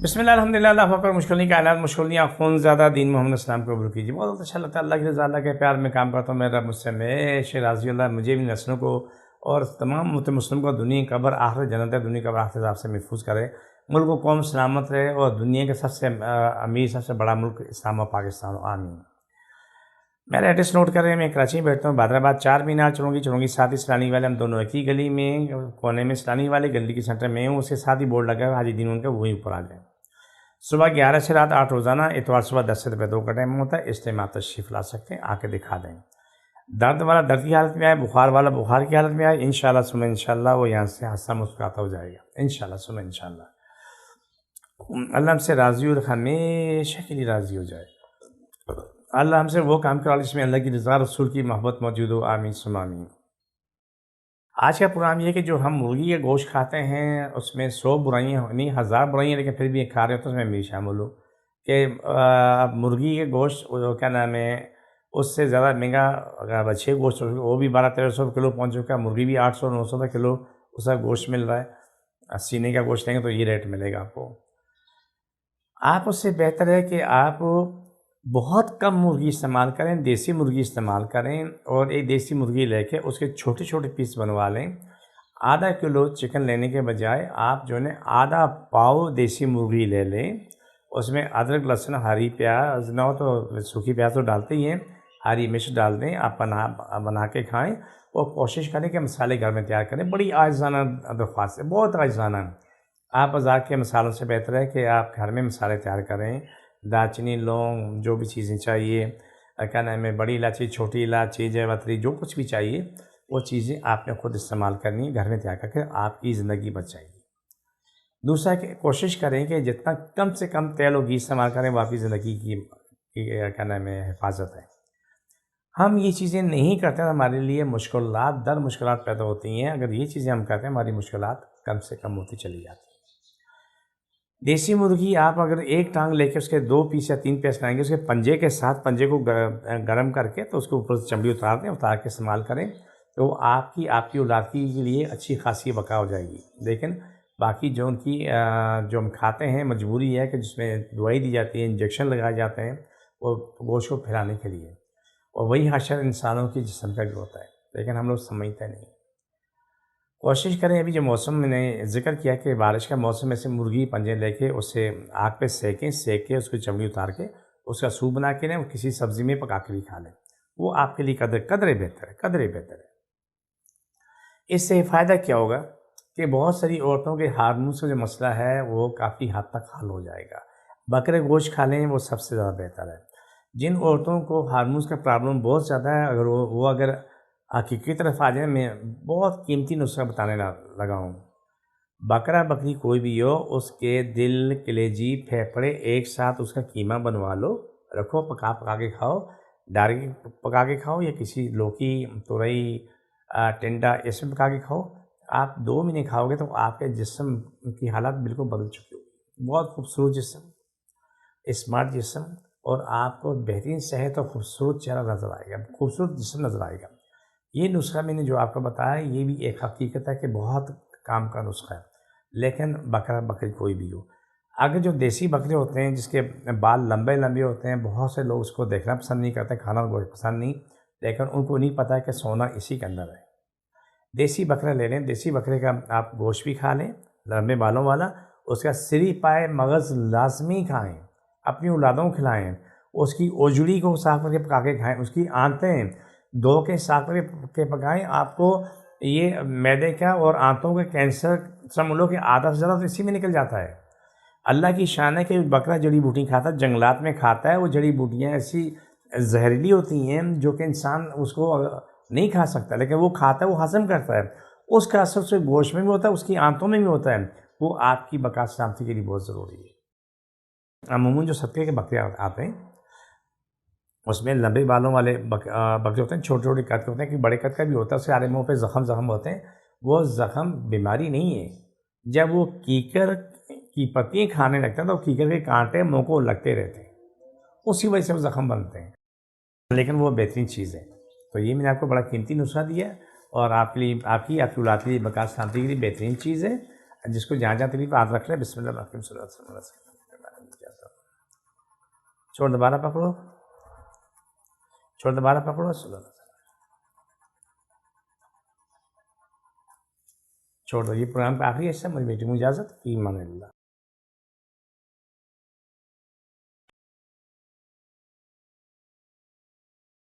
بسم اللہ الحمد للہ اللہ پر مشکل کائنات مشکلیاں خون زیادہ دین محمد السلام کو قبول کیجیے۔ بہت اچھا لگتا ہے اللہ کی رضا اللہ کے پیار میں کام کرتا ہوں۔ میرا مجھ سے ہمیشہ راضی اللہ مجھے بھی نسلوں کو اور تمام مسلم کو دنیا قبر آخر جنت ہے، دنیا قبر آخر عذاب سے محفوظ کرے، ملک و قوم سلامت رہے اور دنیا کے سب سے امیر سب سے بڑا ملک اسلام و پاکستان ہو، آمین۔ میرا ایڈریس نوٹ کر رہے ہیں، میں کراچی میں بیٹھتا ہوں، بہادرآباد 4 مینار چڑھوں گی ساتھ ہی سلانی والے، ہم دونوں ایک ہی گلی میں کونے میں سلانی والے گلی کے سینٹر میں ہوں، اس کے ساتھ ہی بورڈ لگا ہے حاجی دین ان کا، وہیں اوپر آ جائیں۔ صبح 11 سے رات 8 روزانہ، اتوار صبح 10 سے 2 کا ٹائم ہوتا ہے، اس ٹائم آپ تشریف لا سکتے ہیں، آ کے دکھا دیں۔ درد والا درد کی حالت میں آئے، بخار والا بخار کی حالت میں آئے، انشاءاللہ سنیں انشاءاللہ وہ یہاں سے ہنستا مسکراتا ہو جائے گا، انشاءاللہ سنیں انشاءاللہ۔ اللہ ہم سے راضی اور ہمیشہ کے لیے راضی ہو جائے۔ اللہ ہم سے وہ کام کرا جس میں اللہ کی رضا رسول کی محبت موجود ہو، آمین ثم آمین۔ آج کا پروگرام یہ ہے کہ جو ہم مرغی کا گوشت کھاتے ہیں اس میں 100 برائیاں نہیں 1000 برائیاں، لیکن پھر بھی کھا رہے ہو تو اس میں بھی شامل ہو کہ مرغی کے گوشت کیا نام ہے اس سے زیادہ مہنگا اگر اچھے گوشت وہ بھی 1200-1300 کلو پہنچ چکا ہے، مرغی بھی 800-900 روپے کلو اس کا گوشت مل رہا ہے۔ سینے کا گوشت لیں گے تو یہ ریٹ ملے گا آپ کو۔ آپ اس سے بہتر ہے کہ آپ بہت کم مرغی استعمال کریں، دیسی مرغی استعمال کریں، اور ایک دیسی مرغی لے کے اس کے چھوٹے چھوٹے پیس بنوا لیں۔ آدھا کلو چکن لینے کے بجائے آپ جو ہے آدھا پاؤ دیسی مرغی لے لیں، اس میں ادرک لہسن ہری پیاز نہ ہو تو سوکھی پیاز تو ڈالتے ہی ہیں، ہری مرچ ڈال دیں، آپ بنا کے کھائیں اور کوشش کریں کہ مسالے گھر میں تیار کریں۔ بڑی عاجزانہ درخواست ہے، بہت عاجزانہ۔ آپ بازار کے مسالوں سے بہتر ہے کہ آپ گھر میں مسالے تیار کریں، دالچینی لونگ جو بھی چیزیں چاہیے، کیا نام ہے بڑی الائچی چھوٹی الائچی جائفل جو کچھ بھی چاہیے وہ چیزیں آپ نے خود استعمال کرنی ہے، گھر میں تیار کر کے آپ کی زندگی بچ جائے گی۔ دوسرا کہ کوشش کریں کہ جتنا کم سے کم تیل و گھی استعمال کریں وہ آپ کی زندگی کی کیا نام ہے حفاظت ہے۔ ہم یہ چیزیں نہیں کرتے تو ہمارے لیے مشکلات در مشکلات پیدا ہوتی ہیں، اگر یہ چیزیں ہم کرتے ہیں ہماری مشکلات کم سے کم ہوتی چلی جاتی ہیں۔ دیسی مرغی آپ اگر ایک ٹانگ لے کے اس کے 2 پیس یا 3 پیس لائیں گے، اس کے پنجے کے ساتھ پنجے کو گرم کر کے تو اس کے اوپر سے چمڑی اتار دیں، اتار کے استعمال کریں تو آپ کی اولاد کے لیے اچھی خاصی بقا ہو جائے گی۔ لیکن باقی جو جو ہم کھاتے ہیں مجبوری ہے کہ جس میں دوائی دی جاتی ہے، انجیکشن لگائے جاتے ہیں وہ گوشت کو پھیلانے کے لیے، اور وہی حشر انسانوں کی جسم کا بھی ہوتا ہے، لیکن ہم لوگ سمجھتے نہیں۔ کوشش کریں ابھی جو موسم میں نے ذکر کیا کہ بارش کا موسم میں سے مرغی پنجے لے کے اسے آگ پہ سیک کے اس کی چمڑی اتار کے اس کا سوپ بنا کے لیں، اور کسی سبزی میں پکا کے بھی کھا لیں، وہ آپ کے لیے قدرے بہتر ہے۔ اس سے فائدہ کیا ہوگا کہ بہت ساری عورتوں کے ہارمونس کا جو مسئلہ ہے وہ کافی حد تک حل ہو جائے گا۔ بکرے گوشت کھا لیں وہ سب سے زیادہ بہتر ہے۔ جن عورتوں کو ہارمونس کا پرابلم بہت زیادہ ہے، اگر وہ اگر حقیقی طرف آ جائیں، میں بہت قیمتی نسخہ بتانے لگا ہوں۔ بکرا بکری کوئی بھی ہو، اس کے دل کلیجی پھیپھڑے ایک ساتھ اس کا قیمہ بنوا لو، رکھو، پکا کے کھاؤ، ڈائریکٹ پکا کے کھاؤ یا کسی لوکی تورئی ٹنڈا اس میں پکا کے کھاؤ، آپ 2 مہینے کھاؤ گے تو آپ کے جسم کی حالت بالکل بدل چکی ہوگی، بہت خوبصورت جسم، اسمارٹ جسم، اور آپ کو بہترین صحت اور خوبصورت چہرہ نظر آئے گا، خوبصورت جسم نظر آئے گا۔ یہ نسخہ میں نے جو آپ کو بتایا یہ بھی ایک حقیقت ہے کہ بہت کام کا نسخہ ہے، لیکن بکرا بکری کوئی بھی ہو، اگر جو دیسی بکرے ہوتے ہیں جس کے بال لمبے ہوتے ہیں، بہت سے لوگ اس کو دیکھنا پسند نہیں کرتے، کھانا گوشت پسند نہیں، لیکن ان کو نہیں پتہ کہ سونا اسی کے اندر ہے۔ دیسی بکرا لے لیں، دیسی بکرے کا آپ گوشت بھی کھا لیں لمبے بالوں والا، اس کا سری پائے مغز لازمی کھائیں، اپنی اولادوں کو کھلائیں، اس کی اوجڑی کو صاف کر کے پکا کے کھائیں، اس کی آنتیں دھو کے صاف کر کے پکائیں۔ آپ کو یہ معدے کا اور آنتوں کے کینسر سمجھ لو کہ آدھا سے زیادہ تو اسی میں نکل جاتا ہے۔ اللہ کی شان ہے کہ بکرا جڑی بوٹی کھاتا ہے، جنگلات میں کھاتا ہے، وہ جڑی بوٹیاں ایسی زہریلی ہوتی ہیں جو کہ انسان اس کو نہیں کھا سکتا، لیکن وہ کھاتا ہے، وہ ہضم کرتا ہے، اس کا اثر سے گوشت میں بھی ہوتا ہے، اس کی آنتوں میں بھی ہوتا ہے، وہ آپ کی بقا سلامتی کے لیے بہت ضروری ہے۔ عموماً جو صدقے کے بکرے آتے ہیں اس میں لمبے بالوں والے بکرے ہوتے ہیں، چھوٹے چھوٹے قد کے ہوتے ہیں، کہ بڑے قد کا بھی ہوتا ہے، اس کے آرے منہ پہ زخم ہوتے ہیں، وہ زخم بیماری نہیں ہے۔ جب وہ کیکر کی پتیاں کھانے لگتا ہے تو کیکر کے کانٹے منہ کو لگتے رہتے ہیں، اسی وجہ سے وہ زخم بنتے ہیں، لیکن وہ بہترین چیز ہے۔ تو یہ میں نے آپ کو بڑا قیمتی نسخہ دیا ہے، اور آپ کے لیے آپ کی اولاد کے لیے بقا سلامتی کے لیے بہترین چیز ہے، جس کو جہاں تکلیف ہاتھ رکھ لیں۔ بسم اللہ الرحمن الرحیم۔ چھوڑ دوبارہ پکڑو، چھوڑ دوبارہ پکڑو، صلی اللہ علیہ وسلم. چھوڑ دو. یہ پروگرام کا آخری حصہ. مجھے بیٹی کو اجازت. فی امان اللہ.